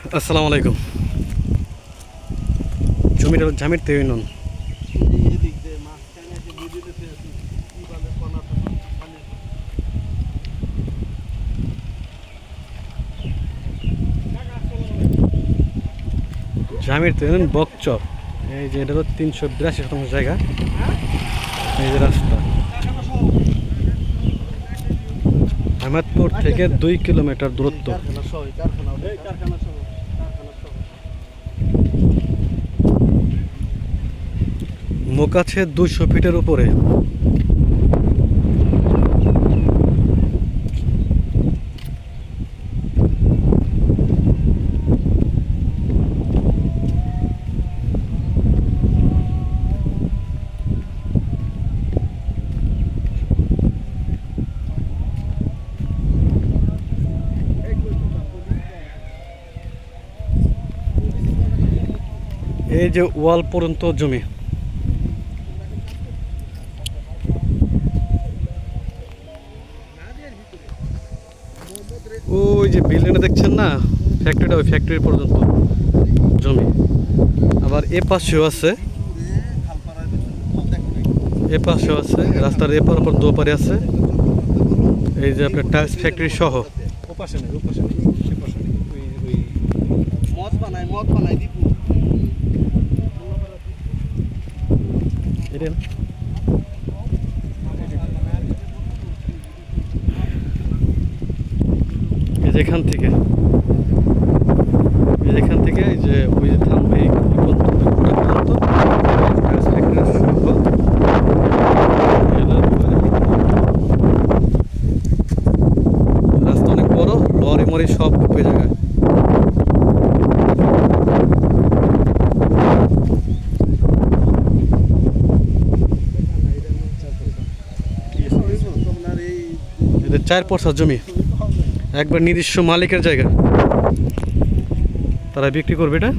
আসসালামু আলাইকুম। জমির জামির তৈরি নন জামির তৈরি বকচর। এই যে এটা হলো 382 জায়গা। এই যে রাস্তা আহমেদপুর থেকে 2 কিলোমিটার দূরত্ব। মুখ আছে 200 ফিটের উপরে। এই যে ওয়াল পর্যন্ত জমি। ওই যে বিল্ডিংটা দেখছেন না, ফ্যাক্টরিটা, ওই ফ্যাক্টরি পর্যন্ত জমি। আবার এ পাশেও আছে, এ পাশেও আছে, রাস্তার এপার ওপর দোপারে আছে। এই যে আপনার টাইলস ফ্যাক্টরি সহ। যেখান থেকে এই যে ওই যে থামবে রাস্তা অনেক বড়, লরি মরি সব ঢুকে জায়গায়। এদের 4 পরসা জমি, একবার নিজস্ব মালিকের জায়গা, তারা বিক্রি করবে এটা।